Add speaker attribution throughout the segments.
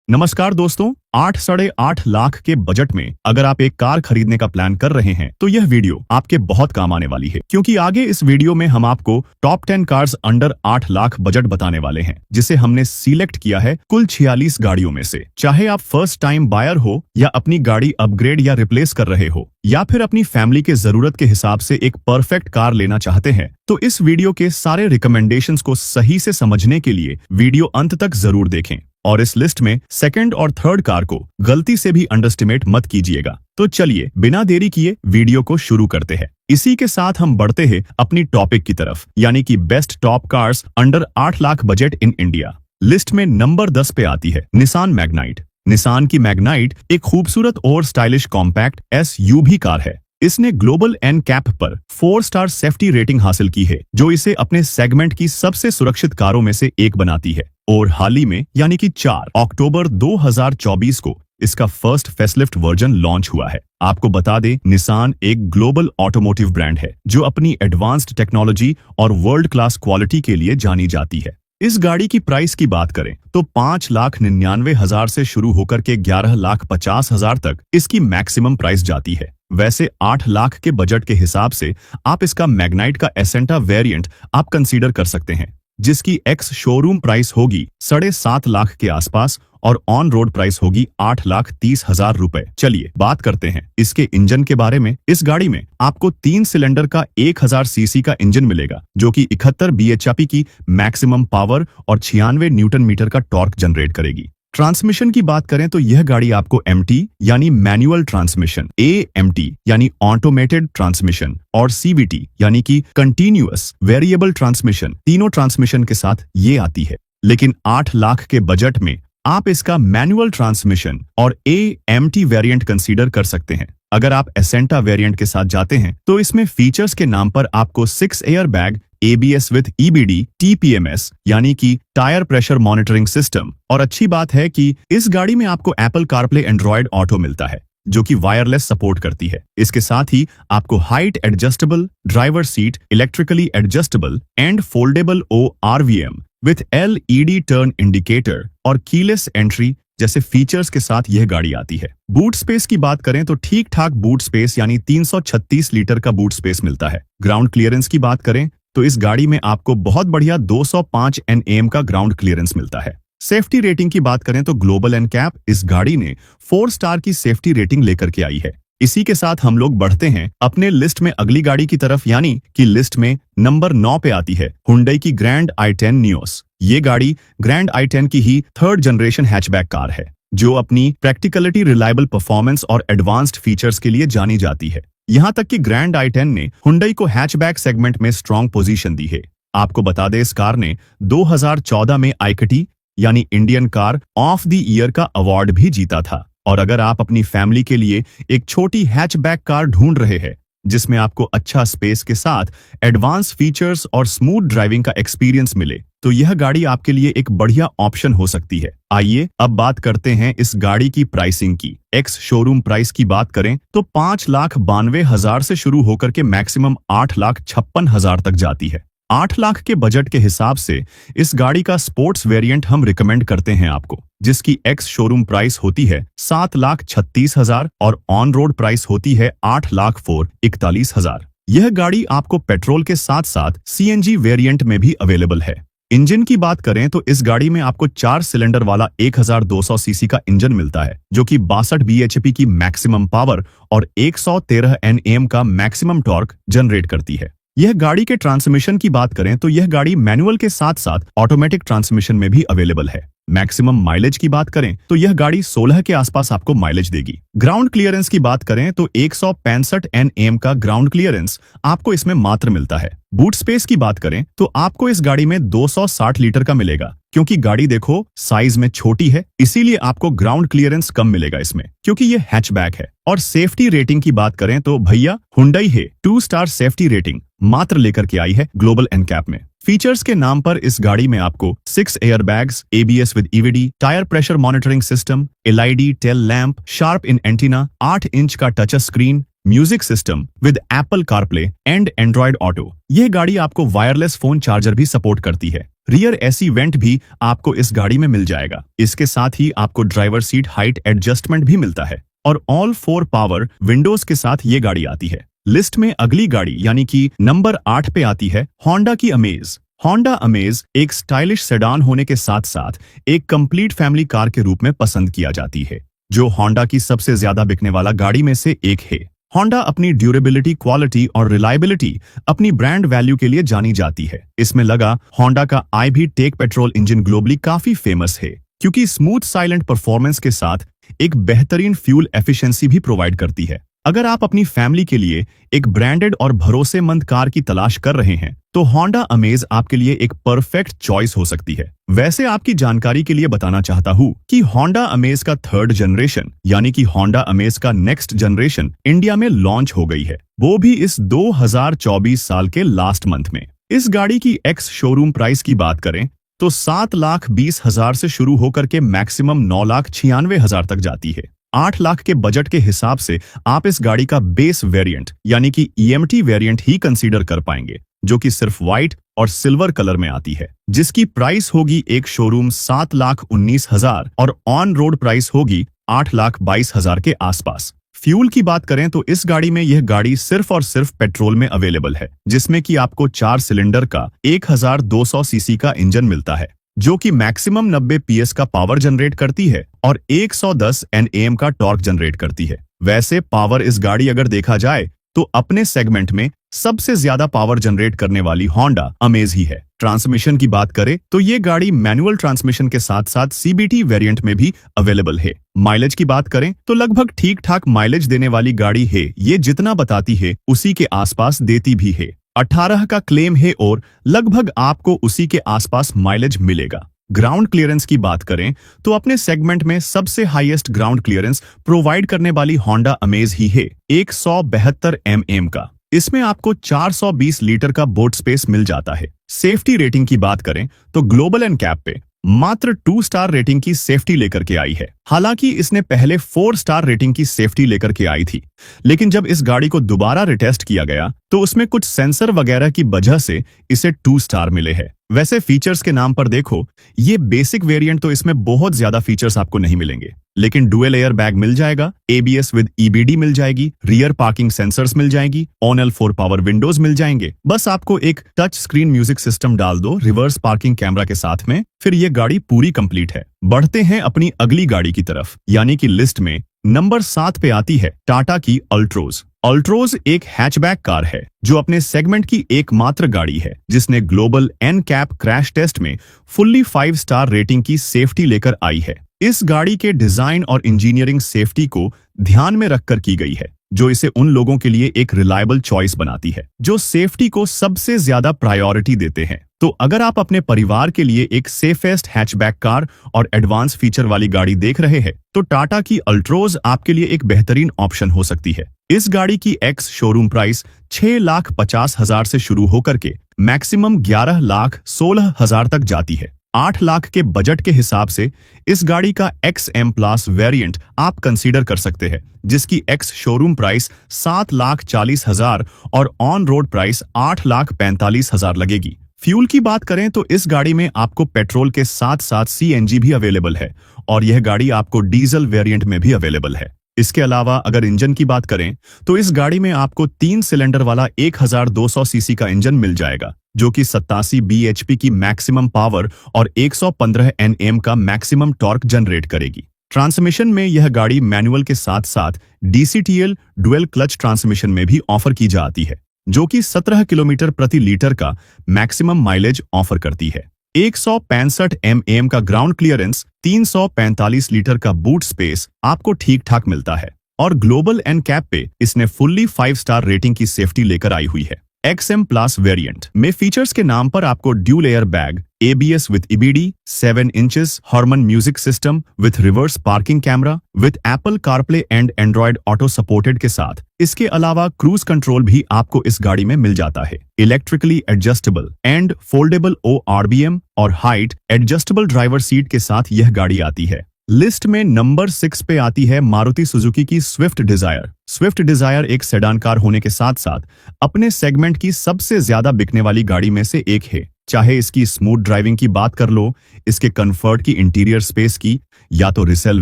Speaker 1: नमस्कार दोस्तों, 8-8.5 लाख के बजट में अगर आप एक कार खरीदने का प्लान कर रहे हैं तो यह वीडियो आपके बहुत काम आने वाली है, क्योंकि आगे इस वीडियो में हम आपको top 10 cars under 8 lakh budget बताने वाले हैं, जिसे हमने सिलेक्ट किया है कुल 46 गाड़ियों में से। चाहे आप फर्स्ट टाइम बायर हो या अपनी गाड़ी अपग्रेड या रिप्लेस कर रहे हो या फिर अपनी फैमिली के जरूरत के हिसाब से एक परफेक्ट कार लेना चाहते हैं, तो इस वीडियो के सारे रिकमेंडेशंस को सही से समझने के लिए वीडियो अंत तक जरूर देखें और इस लिस्ट में सेकंड और थर्ड कार को गलती से भी अंडरस्टिमेट मत कीजिएगा। तो चलिए बिना देरी किए वीडियो को शुरू करते हैं। इसी के साथ हम बढ़ते हैं अपनी टॉपिक की तरफ, यानी कि best top cars under 8 lakh budget in India. List में नंबर 10 पे आती है निसान मैग्नाइट। निसान की मैग्नाइट एक खूबसूरत और स्टाइलिश कॉम्पैक्ट SUV कार है। इसने ग्लोबल NCAP पर 4 स्टार सेफ्टी रेटिंग हासिल की है, जो इसे अपने सेगमेंट की सबसे सुरक्षित कारों में से एक बनाती है। और हाल ही में यानी कि 4 अक्टूबर 2024 को इसका फर्स्ट फेसलिफ्ट वर्जन लॉन्च हुआ है। आपको बता दें, निसान एक ग्लोबल ऑटोमोटिव ब्रांड है जो अपनी एडवांस्ड टेक्नोलॉजी और वर्ल्ड क्लास क्वालिटी के लिए जानी जाती है। इस गाड़ी की प्राइस की बात करें तो 5,99,000 से शुरू होकर के 11,50,000 तक इसकी मैक्सिमम प्राइस जाती है। वैसे 8 लाख के बजट के हिसाब से आप इसका मैग्नाइट का एसेंटा वेरिएंट आप कंसीडर कर सकते हैं, जिसकी एक्स शोरूम प्राइस होगी 7.5 लाख के आसपास और ऑन रोड प्राइस होगी 8,30,000 रुपए। चलिए बात करते हैं इसके इंजन के बारे में। इस गाड़ी में आपको 3 सिलेंडर का 1000 सीसी का इंजन मिलेगा, जो कि 71 bhp की मैक्सिमम पावर और 96 न्यूटन मीटर का टॉर्क जनरेट करेगी। ट्रांसमिशन की बात करें तो यह गाड़ी आपको MT यानी मैनुअल ट्रांसमिशन, AMT यानी ऑटोमेटेड ट्रांसमिशन और CVT यानी कि कंटिन्यूअस वेरिएबल ट्रांसमिशन, तीनों ट्रांसमिशन के साथ ये आती है। लेकिन 8 लाख के बजट में आप इसका मैनुअल ट्रांसमिशन और AMT वेरिएंट कंसीडर कर सकते हैं। अगर आप एसेंटा वेरिएंट के साथ जाते हैं तो इसमें फीचर्स के नाम पर आपको 6 air bag, ABS with EBD, TPMS यानी कि टायर प्रेशर मॉनिटरिंग सिस्टम, और अच्छी बात है कि इस गाड़ी में आपको एप्पल कारप्ले एंड्रॉयड ऑटो मिलता है, जो कि वायरलेस सपोर्ट करती है। इसके साथ ही आपको height adjustable driver seat, electrically adjustable and foldable ORVM with LED turn indicator और कीलेस एंट्री जैसे फीचर्स के साथ यह गाड़ी आती है। बूट स्पेस की बात करें तो ठीक ठाक बूट स्पेस यानी 336 लीटर का बूट स्पेस मिलता है। ग्राउंड क्लियरेंस की बात करें तो इस गाड़ी में आपको बहुत बढ़िया 205 Nm का ग्राउंड क्लियरेंस मिलता है। सेफ्टी रेटिंग की बात करें तो ग्लोबल NCAP इस गाड़ी ने 4 स्टार की सेफ्टी रेटिंग लेकर के आई है। इसी के साथ हम लोग बढ़ते हैं अपने लिस्ट में अगली गाड़ी की तरफ, यानी कि लिस्ट में नंबर 9 पे आती है हुंडई की ग्रैंड i10 नियोस। ये गाड़ी ग्रैंड i10 की ही 3rd जनरेशन हैचबैक कार है, जो अपनी प्रैक्टिकलिटी, रिलायबल परफॉर्मेंस और एडवांस्ड फीचर्स के लिए जानी जाती है। यहाँ तक कि ग्रैंड i10 ने हुंडई को हैचबैक सेगमेंट में स्ट्रॉन्ग पोजीशन दी है। आपको बता दें, इस कार ने 2014 में ICATI यानी Indian car of the year का अवार्ड भी जीता था। और अगर आप अपनी फैमिली के लिए एक छोटी हैचबैक कार ढूंढ रहे हैं जिसमें आपको अच्छा स्पेस के साथ एडवांस फीचर्स और स्मूथ ड्राइविंग का एक्सपीरियंस मिले, तो यह गाड़ी आपके लिए एक बढ़िया ऑप्शन हो सकती है। आइए अब बात करते हैं इस गाड़ी की प्राइसिंग की। एक्स शोरूम प्राइस की बात करें तो 5,92,000 से शुरू होकर के मैक्सिमम 8,56,000 तक जाती है। 8 लाख के बजट के हिसाब से इस गाड़ी का स्पोर्ट्स वेरिएंट हम रिकमेंड करते हैं आपको, जिसकी एक्स शोरूम प्राइस होती है 7,36,000 और ऑन रोड प्राइस होती है 8,41,000। यह गाड़ी आपको पेट्रोल के साथ साथ CNG वेरिएंट में भी अवेलेबल है। इंजन की बात करें तो इस गाड़ी में आपको 4 सिलेंडर वाला 1200 सीसी का इंजन मिलता है, जो कि 62 bhp की मैक्सिमम पावर और 113 Nm का मैक्सिमम टॉर्क जनरेट करती है। यह गाड़ी के ट्रांसमिशन की बात करें तो यह गाड़ी मैनुअल के साथ साथ ऑटोमेटिक ट्रांसमिशन में भी अवेलेबल है। मैक्सिमम माइलेज की बात करें तो यह गाड़ी 16 के आसपास आपको माइलेज देगी। ग्राउंड क्लियरेंस की बात करें तो 165 Nm का ग्राउंड क्लियरेंस आपको इसमें मात्र मिलता है। बूट स्पेस की बात करें तो आपको इस गाड़ी में 260 लीटर का मिलेगा, क्योंकि गाड़ी देखो साइज में छोटी है, इसीलिए आपको ग्राउंड क्लियरेंस कम मिलेगा इसमें, क्योंकि ये हैचबैक है। और सेफ्टी रेटिंग की बात करें तो भैया हुंडई है 2 स्टार सेफ्टी रेटिंग मात्र लेकर के आई है ग्लोबल NCAP में। फीचर्स के नाम पर इस गाड़ी में आपको 6 airbags, ABS with EBD, tyre pressure monitoring system, LED tail lamp, shark fin antenna, 8 inch का touch screen, music system with Apple CarPlay and Android Auto. यह गाड़ी आपको वायरलेस फोन चार्जर भी सपोर्ट करती है। रियर एसी वेंट भी आपको इस गाड़ी में मिल जाएगा। इसके साथ ही आपको ड्राइवर सीट हाइट एडजस्टमेंट भी मिलता है और ऑल 4 पावर विंडोज के साथ ये गाड़ी आती है। लिस्ट में अगली गाड़ी यानी कि नंबर 8 पे आती है होंडा की अमेज। होंडा अमेज एक स्टाइलिश सेडान होने के साथ साथ एक कंप्लीट फैमिली कार के रूप में पसंद किया जाती है, जो होंडा की सबसे ज्यादा बिकने वाला गाड़ी में से एक है। होंडा अपनी ड्यूरेबिलिटी, क्वालिटी और रिलायबिलिटी अपनी ब्रांड वैल्यू के लिए जानी जाती है। इसमें लगा होंडा का IV tech petrol engine globally काफी फेमस है, क्योंकि स्मूथ साइलेंट परफॉर्मेंस के साथ एक बेहतरीन फ्यूल एफिशिएंसी भी प्रोवाइड करती है। अगर आप अपनी फैमिली के लिए एक ब्रांडेड और भरोसेमंद कार की तलाश कर रहे हैं, तो होंडा अमेज आपके लिए एक परफेक्ट चॉइस हो सकती है। वैसे आपकी जानकारी के लिए बताना चाहता हूं कि होंडा अमेज का 3rd जनरेशन यानी कि होंडा अमेज का नेक्स्ट जनरेशन इंडिया में लॉन्च हो गई है, वो भी इस 2024 साल के लास्ट मंथ में। इस गाड़ी की एक्स शोरूम प्राइस की बात करें तो 7,20,000 से शुरू होकर के मैक्सिमम 9,96,000 तक जाती है। 8 लाख के बजट के हिसाब से आप इस गाड़ी का बेस वेरिएंट यानी कि EMT वेरिएंट ही कंसीडर कर पाएंगे, जो कि सिर्फ व्हाइट और सिल्वर कलर में आती है, जिसकी प्राइस होगी एक शोरूम 7,19,000 और ऑन रोड प्राइस होगी 8,22,000 के आसपास। फ्यूल की बात करें तो इस गाड़ी में यह गाड़ी सिर्फ और सिर्फ पेट्रोल में अवेलेबल है, जिसमें कि आपको 4 सिलेंडर का 1200 सीसी का इंजन मिलता है, जो कि मैक्सिमम 90 PS का पावर जनरेट करती है और 110 Nm का टॉर्क जनरेट करती है। वैसे पावर इस गाड़ी अगर देखा जाए तो अपने सेगमेंट में सबसे ज्यादा पावर जनरेट करने वाली होंडा अमेज ही है। ट्रांसमिशन की बात करें तो ये गाड़ी मैनुअल ट्रांसमिशन के साथ साथ CBT वेरिएंट में भी अवेलेबल है। माइलेज की बात करें तो लगभग ठीक ठाक माइलेज देने वाली गाड़ी है। ये जितना बताती है उसी के आसपास देती भी है। 18 का क्लेम है और लगभग आपको उसी के आसपास माइलेज मिलेगा। ग्राउंड क्लियरेंस की बात करें तो अपने सेगमेंट में सबसे हाईएस्ट ग्राउंड क्लियरेंस प्रोवाइड करने वाली होंडा अमेज ही है, 172 mm का। इसमें आपको 420 लीटर का बोट स्पेस मिल जाता है। सेफ्टी रेटिंग की बात करें तो ग्लोबल एनकैप पे मात्र 2 स्टार रेटिंग की सेफ्टी लेकर के आई है। हालांकि इसने पहले 4 स्टार रेटिंग की सेफ्टी लेकर के आई थी, लेकिन जब इस गाड़ी को दोबारा रिटेस्ट किया गया तो उसमें कुछ सेंसर वगैरह की वजह से इसे 2 स्टार मिले हैं। वैसे फीचर्स के नाम पर देखो, ये बेसिक वेरिएंट तो इसमें बहुत ज्यादा फीचर्स आपको नहीं मिलेंगे, लेकिन डुअल एयर बैग मिल जाएगा, ABS विद EBD मिल जाएगी, रियर पार्किंग सेंसर्स मिल जाएगी, ऑन L4 पावर विंडोज मिल जाएंगे। बस आपको एक टच स्क्रीन म्यूजिक सिस्टम डाल दो रिवर्स पार्किंग कैमरा के साथ में, फिर ये गाड़ी पूरी कंप्लीट है। बढ़ते हैं अपनी अगली गाड़ी की तरफ, यानी कि लिस्ट में नंबर 7 पे आती है टाटा की अल्ट्रोज। अल्ट्रोज एक हैचबैक कार है जो अपने सेगमेंट की एकमात्र गाड़ी है जिसने ग्लोबल एनकैप क्रैश टेस्ट में फुल्ली 5 स्टार रेटिंग की सेफ्टी लेकर आई है। इस गाड़ी के डिजाइन और इंजीनियरिंग सेफ्टी को ध्यान में रखकर की गई है, जो इसे उन लोगों के लिए एक रिलायबल चॉइस बनाती है जो सेफ्टी को सबसे ज्यादा प्रायोरिटी देते हैं। तो अगर आप अपने परिवार के लिए एक सेफेस्ट हैचबैक कार और एडवांस फीचर वाली गाड़ी देख रहे हैं, तो टाटा की अल्ट्रोज आपके लिए एक बेहतरीन ऑप्शन हो सकती है। इस गाड़ी की एक्स शोरूम प्राइस 6,50,000 से शुरू होकर के मैक्सिमम 11,16,000 तक जाती है। 8 लाख के बजट के हिसाब से इस गाड़ी का XM+ वेरिएंट आप कंसीडर कर सकते हैं, जिसकी एक्स शोरूम प्राइस 7,40,000 और ऑन रोड प्राइस 8,45,000 लगेगी। फ्यूल की बात करें तो इस गाड़ी में आपको पेट्रोल के साथ साथ CNG भी अवेलेबल है और यह गाड़ी आपको डीजल वेरिएंट में भी अवेलेबल है। इसके अलावा अगर इंजन की बात करें तो इस गाड़ी में आपको 3 सिलेंडर वाला 1,200 सीसी का इंजन मिल जाएगा, जो कि 87 bhp की मैक्सिमम पावर और 115 Nm का मैक्सिमम टॉर्क जनरेट करेगी। ट्रांसमिशन में यह गाड़ी मैनुअल के साथ साथ DCTL डुअल क्लच ट्रांसमिशन में भी ऑफर की जाती है, जो कि 17 किलोमीटर प्रति लीटर का मैक्सिमम माइलेज ऑफर करती है। 165 mm का ग्राउंड क्लियरेंस, 345 लीटर का बूट स्पेस आपको ठीक ठाक मिलता है और ग्लोबल एनकैप पे इसने फुल्ली 5 स्टार रेटिंग की सेफ्टी लेकर आई हुई है। XM+ वेरिएंट में फीचर्स के नाम पर आपको dual air bag, ABS with EBD, 7 inches Harman music system with reverse parking camera with Apple CarPlay and Android Auto supported के साथ इसके अलावा क्रूज कंट्रोल भी आपको इस गाड़ी में मिल जाता है। Electrically adjustable and foldable ORBM और हाइट एडजस्टेबल ड्राइवर सीट के साथ यह गाड़ी आती है। लिस्ट में नंबर 6 पे आती है मारुति सुजुकी की स्विफ्ट डिजायर। स्विफ्ट डिजायर एक सेडान कार होने के साथ साथ अपने सेगमेंट की सबसे ज्यादा बिकने वाली गाड़ी में से एक है। चाहे इसकी स्मूथ ड्राइविंग की बात कर लो, इसके कंफर्ट की, इंटीरियर स्पेस की, या तो रिसेल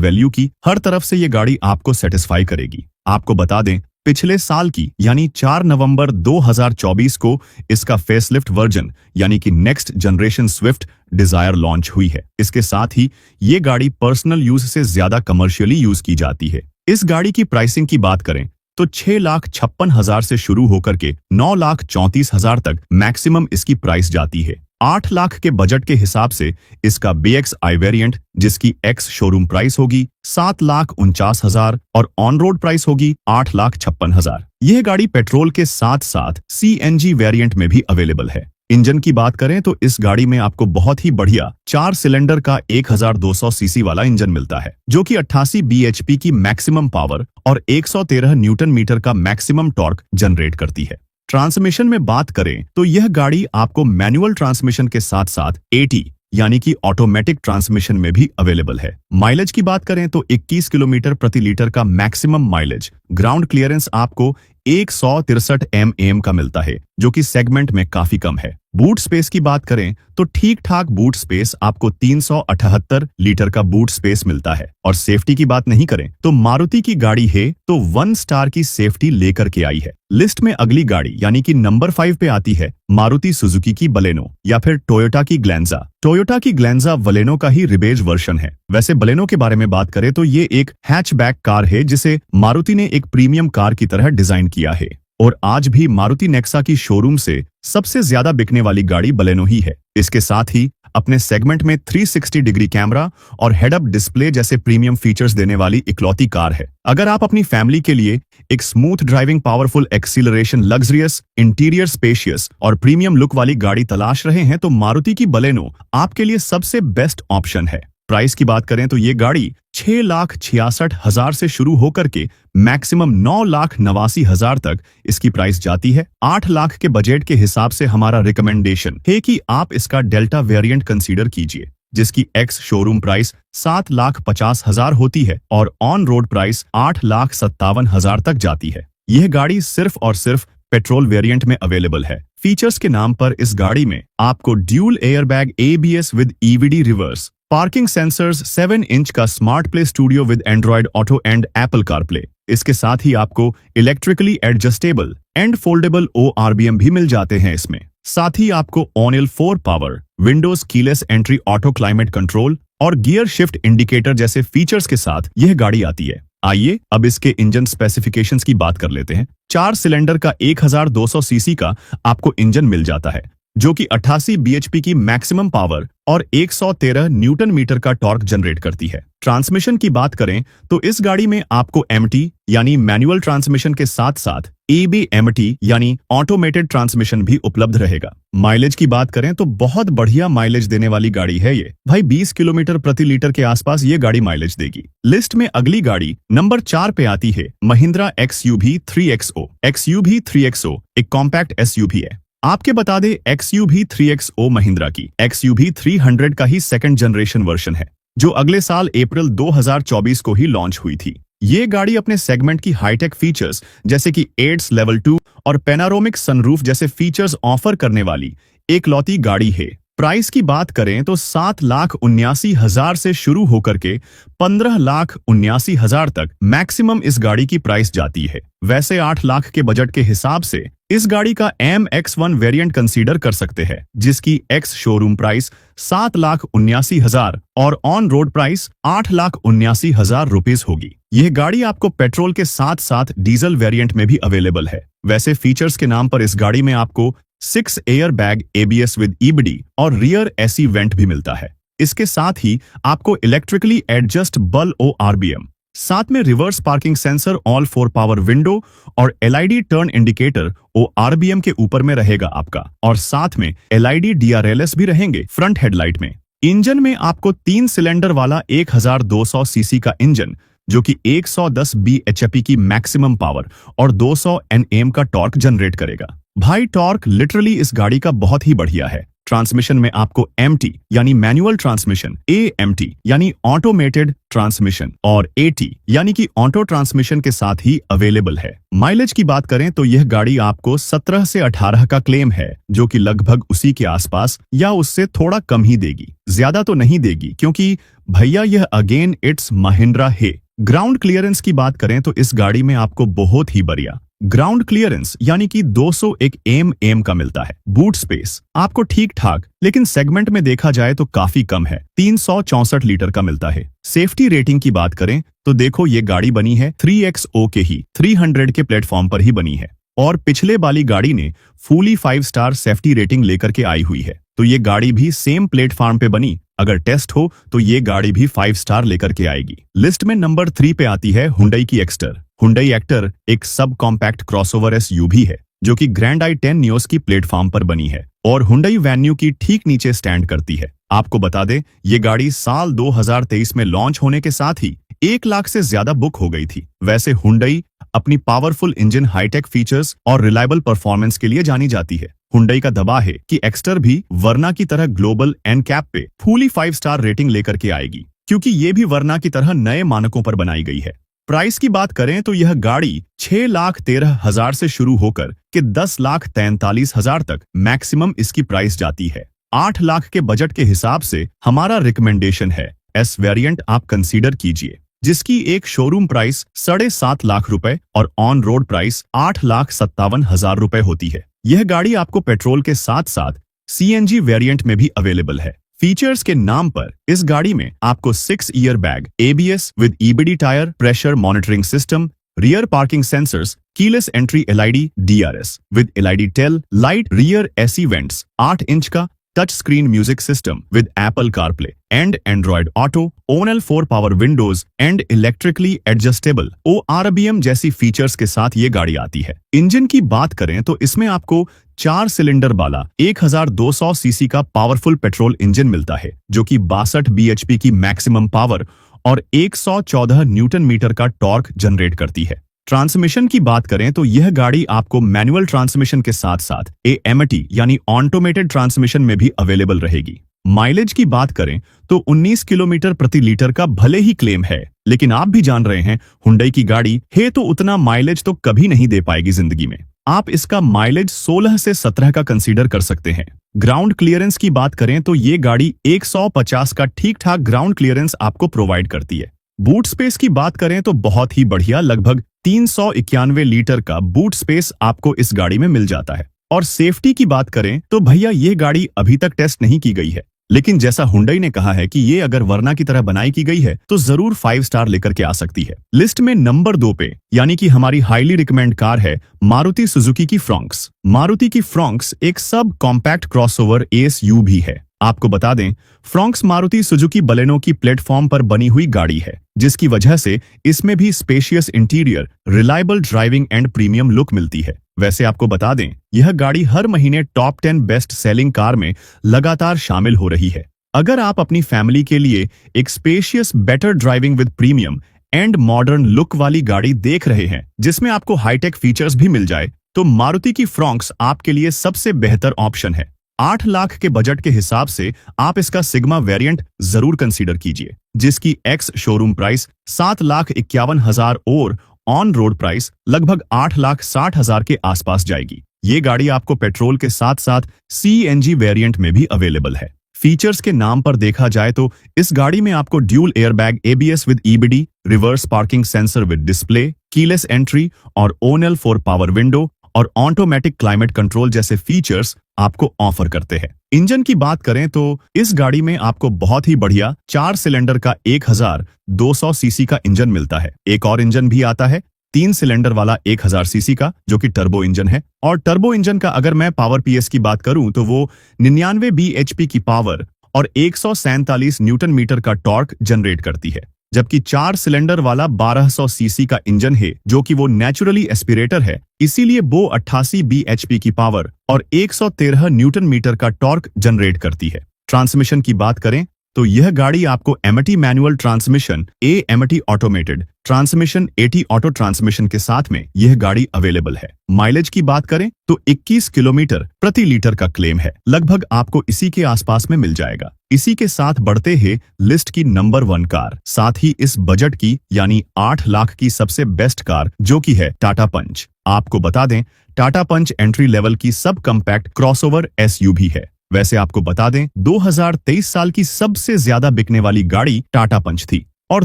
Speaker 1: वैल्यू की, हर तरफ से ये गाड़ी आपको सेटिस्फाई करेगी। आपको बता दें, पिछले साल की यानी 4 नवंबर 2024 को इसका फेसलिफ्ट वर्जन यानी कि next generation Swift Dzire launch हुई है। इसके साथ ही ये गाड़ी पर्सनल यूज से ज्यादा कमर्शियली यूज की जाती है। इस गाड़ी की प्राइसिंग की बात करें तो 6,56,000 से शुरू होकर के 9,34,000 तक मैक्सिमम इसकी प्राइस जाती है। 8 लाख के बजट के हिसाब से इसका BXI वेरिएंट, जिसकी एक्स शोरूम प्राइस होगी 7,49,000 और ऑन रोड प्राइस होगी 8,56,000। यह गाड़ी पेट्रोल के साथ साथ CNG वेरिएंट में भी अवेलेबल है। इंजन की बात करें तो इस गाड़ी में आपको बहुत ही बढ़िया 4 सिलेंडर का 1200 सीसी वाला इंजन मिलता है, जो कि 88 bhp की मैक्सिमम पावर और 113 न्यूटन मीटर का मैक्सिमम टॉर्क जनरेट करती है। ट्रांसमिशन में बात करें तो यह गाड़ी आपको मैनुअल ट्रांसमिशन के साथ साथ AT यानी कि ऑटोमेटिक ट्रांसमिशन में भी अवेलेबल है। माइलेज की बात करें तो 21 किलोमीटर प्रति लीटर का मैक्सिमम माइलेज, ग्राउंड क्लियरेंस आपको 163 mm का मिलता है, जो कि सेगमेंट में काफी कम है। बूट स्पेस की बात करें तो ठीक ठाक बूट स्पेस आपको 378 लीटर का बूट स्पेस मिलता है। और सेफ्टी की बात नहीं करें तो मारुति की गाड़ी है तो 1 स्टार की सेफ्टी लेकर के आई है। लिस्ट में अगली गाड़ी यानी कि नंबर 5 पे आती है मारुति सुजुकी की बलेनो या फिर टोयोटा की ग्लैंजा। टोयोटा की ग्लैंजा बलेनो का ही रिबेज वर्जन है। वैसे बलेनो के बारे में बात करें तो ये एक हैचबैक कार है जिसे मारुति ने एक प्रीमियम कार की तरह डिजाइन किया है और आज भी मारुति नेक्सा की शोरूम से सबसे ज्यादा बिकने वाली गाड़ी बलेनो ही है। इसके साथ ही अपने सेगमेंट में 360 डिग्री कैमरा और हेड अप डिस्प्ले जैसे प्रीमियम फीचर्स देने वाली इकलौती कार है। अगर आप अपनी फैमिली के लिए एक smooth driving, powerful acceleration, luxurious interior, spacious और प्रीमियम लुक वाली गाड़ी तलाश रहे हैं तो मारुति की बलेनो आपके लिए सबसे बेस्ट ऑप्शन है। प्राइस की बात करें तो ये गाड़ी 6,66,000 से शुरू होकर के मैक्सिमम 9,89,000 तक इसकी प्राइस जाती है। 8 लाख के बजट के हिसाब से हमारा रिकमेंडेशन है कि आप इसका डेल्टा वेरिएंट कंसीडर कीजिए, जिसकी एक्स शोरूम प्राइस 7,50,000 होती है और ऑन रोड प्राइस 8,57,000 तक जाती है। यह गाड़ी सिर्फ और सिर्फ पेट्रोल वेरिएंट में अवेलेबल है। फीचर्स के नाम पर इस गाड़ी में आपको dual airbag, ABS with EVD reverse, parking sensors, 7 inch का smart play studio with Android Auto and Apple CarPlay. इसके साथ ही आपको electrically adjustable and foldable ORBM भी मिल जाते हैं इसमें। साथ ही आपको ONL 4 power, Windows keyless entry, auto climate control और गियर शिफ्ट इंडिकेटर जैसे फीचर्स के साथ यह गाड़ी आती है। आइए अब इसके इंजन स्पेसिफिकेशंस की बात कर लेते हैं। 4 सिलेंडर का 1200 सीसी का आपको इंजन मिल जाता है, जो कि 88 bhp की मैक्सिमम पावर और 113 न्यूटन मीटर का टॉर्क जनरेट करती है। ट्रांसमिशन की बात करें तो इस गाड़ी में आपको MT यानी मैनुअल ट्रांसमिशन के साथ साथ ABMT यानी ऑटोमेटेड ट्रांसमिशन भी उपलब्ध रहेगा। माइलेज की बात करें तो बहुत बढ़िया माइलेज देने वाली गाड़ी है ये। भाई 20 किलोमीटर प्रति लीटर के आसपास ये गाड़ी माइलेज देगी। लिस्ट में अगली गाड़ी नंबर 4 पे आती है Mahindra XUV 3XO। XUV 3XO एक कॉम्पैक्ट SUV है। आपके बता दे XUV 3XO महिंद्रा की XUV 300 का ही सेकंड जनरेशन वर्जन है, जो अगले साल अप्रैल 2024 को ही लॉन्च हुई थी। ये गाड़ी अपने सेगमेंट की हाईटेक फीचर्स जैसे कि एड्स लेवल 2 और पेनारोमिक सनरूफ जैसे फीचर्स ऑफर करने वाली एकलौती गाड़ी है। प्राइस की बात करें तो 7,79,000 से शुरू होकर के 15,79,000 तक मैक्सिमम इस गाड़ी की प्राइस जाती है। वैसे 8 लाख के बजट के हिसाब से इस गाड़ी का MX1 वेरिएंट कंसीडर कर सकते हैं, जिसकी एक्स शोरूम प्राइस 7,79,000 और ऑन रोड प्राइस 8,79,000 रुपीज होगी। यह गाड़ी आपको पेट्रोल के साथ साथ डीजल वेरिएंट में भी अवेलेबल है। वैसे फीचर्स के नाम पर इस गाड़ी में आपको 6 air bag, ABS with EBD और रियर AC वेंट भी मिलता है। इसके साथ ही आपको इलेक्ट्रिकली एडजस्टेबल ORBM, साथ में reverse parking sensor, all 4 power window और LID टर्न इंडिकेटर ORBM के ऊपर में रहेगा आपका, और साथ में LID DRLS भी रहेंगे फ्रंट हेडलाइट में। इंजन में आपको 3 सिलेंडर वाला 1200 सीसी का इंजन, जो कि 110 bhp की मैक्सिमम पावर और 200 Nm का टॉर्क जनरेट करेगा। भाई टॉर्क लिटरली इस गाड़ी का बहुत ही बढ़िया है। ट्रांसमिशन में आपको MT यानी मैनुअल ट्रांसमिशन, AMT यानी ऑटोमेटेड ट्रांसमिशन और AT यानी कि ऑटो ट्रांसमिशन के साथ ही अवेलेबल है। माइलेज की बात करें तो यह गाड़ी आपको 17 से 18 का क्लेम है, जो कि लगभग उसी के आसपास या उससे थोड़ा कम ही देगी, ज्यादा तो नहीं देगी, क्योंकि भैया यह अगेन इट्स महिंद्रा है। ग्राउंड क्लियरेंस की बात करें तो इस गाड़ी में आपको बहुत ही बढ़िया ग्राउंड क्लियरेंस यानी कि 201 एम का मिलता है। बूट स्पेस आपको ठीक ठाक लेकिन सेगमेंट में देखा जाए तो काफी कम है, 364 लीटर का मिलता है। सेफ्टी रेटिंग की बात करें तो देखो ये गाड़ी बनी है 3XO के ही 300 के प्लेटफॉर्म पर ही बनी है और पिछले वाली गाड़ी ने फुली 5 स्टार सेफ्टी रेटिंग लेकर के आई हुई है, तो ये गाड़ी भी सेम प्लेटफॉर्म पे बनी। अगर टेस्ट हो तो ये गाड़ी भी 5 स्टार लेकर के आएगी। लिस्ट में नंबर 3 पे आती है हुंडई की एक्स्टर। हुंडई एक्टर एक सब कॉम्पैक्ट क्रॉसओवर SUV है जो कि ग्रैंड i10 नियोस की प्लेटफॉर्म पर बनी है और हुंडई वेन्यू की ठीक नीचे स्टैंड करती है। आपको बता दें ये गाड़ी साल 2023 में लॉन्च होने के साथ ही 1 लाख से ज्यादा बुक हो गई थी। वैसे हुंडई अपनी पावरफुल इंजन, हाईटेक फीचर्स और रिलायबल परफॉर्मेंस के लिए जानी जाती है। हुंडई का दावा है कि एक्स्टर भी वर्ना की तरह ग्लोबल NCAP पे फुली 5 स्टार रेटिंग लेकर के आएगी, क्योंकि ये भी वर्ना की तरह नए मानकों पर बनाई गई है। प्राइस की बात करें तो यह गाड़ी 6,13,000 से शुरू होकर के 10,43,000 तक मैक्सिमम इसकी प्राइस जाती है। 8 लाख के बजट के हिसाब से हमारा रिकमेंडेशन है S वेरिएंट आप कंसीडर कीजिए, जिसकी एक शोरूम प्राइस 7.5 लाख रुपए और ऑन रोड प्राइस 8,57,000 रुपए होती है। यह गाड़ी आपको पेट्रोल के साथ साथ CNG वेरिएंट में भी अवेलेबल है। फीचर्स के नाम पर इस गाड़ी में आपको 6 air bag, ABS with EBD tyre, pressure monitoring system, rear parking sensors, keyless entry LID DRS with LID tail light, rear AC vents, 8 inch का touch screen music system with Apple CarPlay and Android Auto, ONL4 power windows and electrically adjustable ORBM जैसी features के साथ ये गाड़ी आती है। Engine की बात करें तो इसमें आपको 4 सिलेंडर वाला 1200 सीसी का पावरफुल पेट्रोल इंजन मिलता है, जो कि 62 bhp की मैक्सिमम पावर और 114 न्यूटन मीटर का टॉर्क जनरेट करती है। ट्रांसमिशन की बात करें तो यह गाड़ी आपको मैनुअल ट्रांसमिशन के साथ साथ AMT यानी ऑटोमेटेड ट्रांसमिशन में भी अवेलेबल रहेगी। माइलेज की बात करें तो 19 किलोमीटर प्रति लीटर का भले ही क्लेम है, लेकिन आप भी जान रहे हैं हुंडई की गाड़ी है तो उतना माइलेज तो कभी नहीं दे पाएगी जिंदगी में। आप इसका माइलेज 16 से 17 का कंसीडर कर सकते हैं। ग्राउंड क्लियरेंस की बात करें तो ये गाड़ी 150 का ठीक ठाक ग्राउंड क्लियरेंस आपको प्रोवाइड करती है। बूट स्पेस की बात करें तो बहुत ही बढ़िया लगभग 391 लीटर का बूट स्पेस आपको इस गाड़ी में मिल जाता है। और सेफ्टी की बात करें तो भैया ये गाड़ी अभी तक टेस्ट नहीं की गई है, लेकिन जैसा हुंडई ने कहा है कि ये अगर वर्ना की तरह बनाई की गई है तो जरूर 5 स्टार लेकर के आ सकती है। लिस्ट में नंबर 2 पे यानी कि हमारी हाईली रिकमेंड कार है मारुति सुजुकी की फ्रॉन्क्स। मारुति की फ्रॉन्क्स एक सब कॉम्पैक्ट क्रॉसओवर SUV है। आपको बता दें फ्रॉन्क्स मारुति सुजुकी बलेनो की प्लेटफॉर्म पर बनी हुई गाड़ी है, जिसकी वजह से इसमें भी spacious interior, reliable driving and premium look मिलती है। वैसे आपको बता दें यह गाड़ी हर महीने टॉप 10 बेस्ट सेलिंग कार में लगातार शामिल हो रही है। अगर आप अपनी फैमिली के लिए एक spacious better driving with premium and modern look वाली गाड़ी देख रहे हैं जिसमें आपको हाईटेक फीचर्स भी मिल जाए, तो मारुति की फ्रॉन्क्स आपके लिए सबसे बेहतर ऑप्शन है। 8 लाख के बजट के हिसाब से आप इसका सिग्मा वेरिएंट जरूर कंसीडर कीजिए, जिसकी एक्स शोरूम प्राइस 7,51,000 और ऑन रोड प्राइस लगभग 8,60,000 के आसपास जाएगी। ये गाड़ी आपको पेट्रोल के साथ साथ CNG वेरिएंट में भी अवेलेबल है। फीचर्स के नाम पर देखा जाए तो इस गाड़ी में आपको dual airbag, ABS with EBD, reverse parking sensor with display, keyless entry और ONL4 पावर विंडो और ऑटोमेटिक क्लाइमेट कंट्रोल जैसे फीचर्स आपको ऑफर करते हैं। इंजन की बात करें तो इस गाड़ी में आपको बहुत ही बढ़िया 4 सिलेंडर का 1200 सीसी का इंजन मिलता है। एक और इंजन भी आता है 3 सिलेंडर वाला 1000 सीसी का, जो कि टर्बो इंजन है। और टर्बो इंजन का अगर मैं पावर PS की बात करूं तो वो 99 bhp की पावर और 147 न्यूटन मीटर का टॉर्क जनरेट करती है, जबकि 4 सिलेंडर वाला 1200 सीसी का इंजन है जो कि वो नेचुरली एस्पिरेटर है, इसीलिए वो 88 bhp की पावर और 113 न्यूटन मीटर का टॉर्क जनरेट करती है। ट्रांसमिशन की बात करें तो यह गाड़ी आपको MT manual transmission MT automated transmission AT auto transmission के साथ में यह गाड़ी अवेलेबल है। माइलेज की बात करें तो 21 किलोमीटर प्रति लीटर का क्लेम है, लगभग आपको इसी के आसपास में मिल जाएगा। इसी के साथ बढ़ते हैं लिस्ट की नंबर 1 कार, साथ ही इस बजट की यानी 8 लाख की सबसे बेस्ट कार जो कि है टाटा पंच। आपको बता दें टाटा पंच एंट्री लेवल की सब कम्पैक्ट क्रॉसओवर एसयूवी है। वैसे आपको बता दें 2023 साल की सबसे ज्यादा बिकने वाली गाड़ी टाटा पंच थी और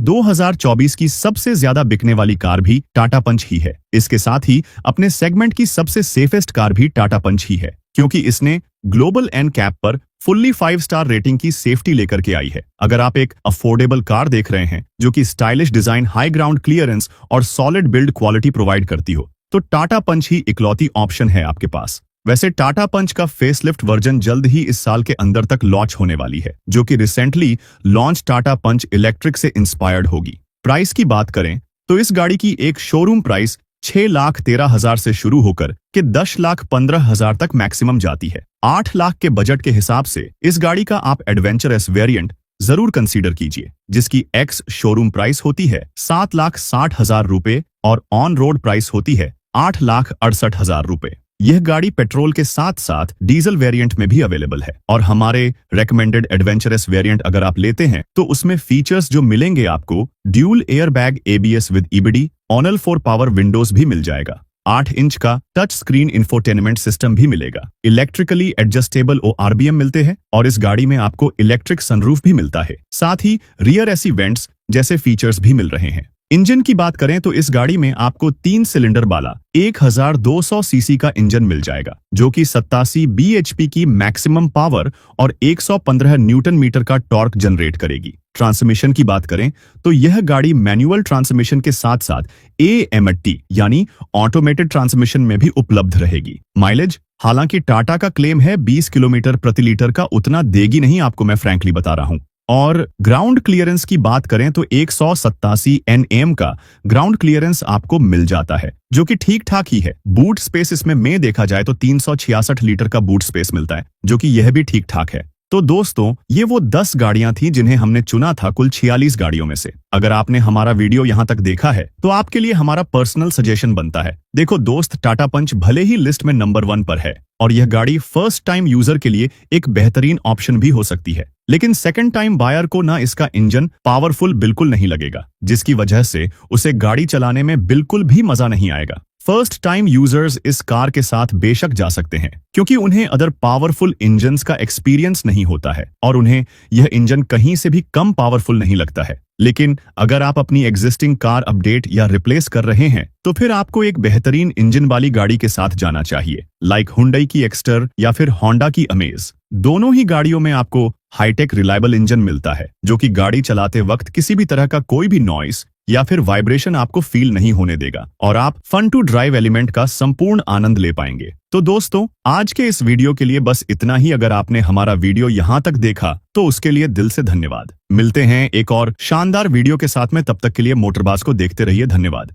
Speaker 1: 2024 की सबसे ज्यादा बिकने वाली कार भी टाटा पंच ही है। इसके साथ ही अपने सेगमेंट की सबसे सेफेस्ट कार भी टाटा पंच ही है, क्योंकि इसने ग्लोबल एनकैप पर फुल्ली 5 स्टार रेटिंग की सेफ्टी लेकर के आई है। अगर आप एक अफोर्डेबल कार देख रहे हैं जो कि stylish design, high ground clearance और सॉलिड बिल्ड क्वालिटी प्रोवाइड करती हो, तो टाटा पंच ही इकलौती ऑप्शन है आपके पास। वैसे टाटा पंच का फेसलिफ्ट वर्जन जल्द ही इस साल के अंदर तक लॉन्च होने वाली है, जो कि रिसेंटली लॉन्च टाटा पंच इलेक्ट्रिक से इंस्पायर्ड होगी। प्राइस की बात करें तो इस गाड़ी की एक शोरूम प्राइस 6,13,000 से शुरू होकर के 10,15,000 तक मैक्सिमम जाती है। 8 लाख के बजट के हिसाब से इस गाड़ी का आप एडवेंचरस वेरिएंट जरूर कंसीडर कीजिए, जिसकी एक्स शोरूम प्राइस होती है 7,60,000 रुपए और ऑन रोड प्राइस होती है 8,68,000 रुपए। यह गाड़ी पेट्रोल के साथ साथ डीजल वेरिएंट में भी अवेलेबल है और हमारे रेकमेंडेड एडवेंचरस वेरिएंट अगर आप लेते हैं तो उसमें फीचर्स जो मिलेंगे आपको, dual air bag ABS with EBD, ऑनल 4 पावर विंडोज भी मिल जाएगा, 8 इंच का टच स्क्रीन इंफोटेनमेंट सिस्टम भी मिलेगा, इलेक्ट्रिकली एडजस्टेबल ORBM मिलते हैं और इस गाड़ी में आपको इलेक्ट्रिक सनरूफ भी मिलता है। साथ ही रियर एसी वेंट्स जैसे फीचर्स भी मिल रहे हैं। इंजन की बात करें तो इस गाड़ी में आपको 3 सिलेंडर वाला 1200 सीसी का इंजन मिल जाएगा, जो कि 87 bhp की मैक्सिमम पावर और 115 न्यूटन मीटर का टॉर्क जनरेट करेगी। ट्रांसमिशन की बात करें तो यह गाड़ी मैनुअल ट्रांसमिशन के साथ साथ AMT यानी ऑटोमेटेड ट्रांसमिशन में भी उपलब्ध रहेगी। माइलेज हालांकि टाटा का क्लेम है 20 किलोमीटर प्रति लीटर का, उतना देगी नहीं, आपको मैं फ्रैंकली बता रहा हूं। और ग्राउंड क्लियरेंस की बात करें तो 187 Nm का ग्राउंड क्लियरेंस आपको मिल जाता है, जो कि ठीक ठाक ही है। बूट स्पेस इसमें में देखा जाए तो 366 लीटर का बूट स्पेस मिलता है, जो कि यह भी ठीक ठाक है। तो दोस्तों ये वो 10 गाड़ियां थी जिन्हें हमने चुना था कुल 46 गाड़ियों में से। अगर आपने हमारा वीडियो यहां तक देखा है तो आपके लिए हमारा पर्सनल सजेशन बनता है, देखो दोस्त, टाटा पंच भले ही लिस्ट में नंबर 1 पर है और यह गाड़ी फर्स्ट टाइम यूजर के लिए एक बेहतरीन ऑप्शन भी हो सकती है, लेकिन सेकंड टाइम बायर को ना इसका इंजन पावरफुल बिल्कुल नहीं लगेगा, जिसकी वजह से उसे गाड़ी चलाने में बिल्कुल भी मजा नहीं आएगा। फर्स्ट टाइम यूजर्स इस कार के साथ बेशक जा सकते हैं, क्योंकि उन्हें अदर पावरफुल इंजन्स का एक्सपीरियंस नहीं होता है और उन्हें यह इंजन कहीं से भी कम पावरफुल नहीं लगता है। लेकिन अगर आप अपनी एग्जिस्टिंग कार अपडेट या रिप्लेस कर रहे हैं तो फिर आपको एक बेहतरीन इंजन वाली गाड़ी के साथ जाना चाहिए, लाइक हुंडई की एक्स्टर या फिर होंडा की अमेज। दोनों ही गाड़ियों में आपको हाईटेक रिलायबल इंजन मिलता है, जो कि गाड़ी चलाते वक्त किसी भी तरह का कोई भी नॉइस या फिर वाइब्रेशन आपको फील नहीं होने देगा और आप फन टू ड्राइव एलिमेंट का संपूर्ण आनंद ले पाएंगे। तो दोस्तों आज के इस वीडियो के लिए बस इतना ही। अगर आपने हमारा वीडियो यहां तक देखा तो उसके लिए दिल से धन्यवाद। मिलते हैं एक और शानदार वीडियो के साथ में, तब तक के लिए मोटरबाज को देखते रहिए। धन्यवाद।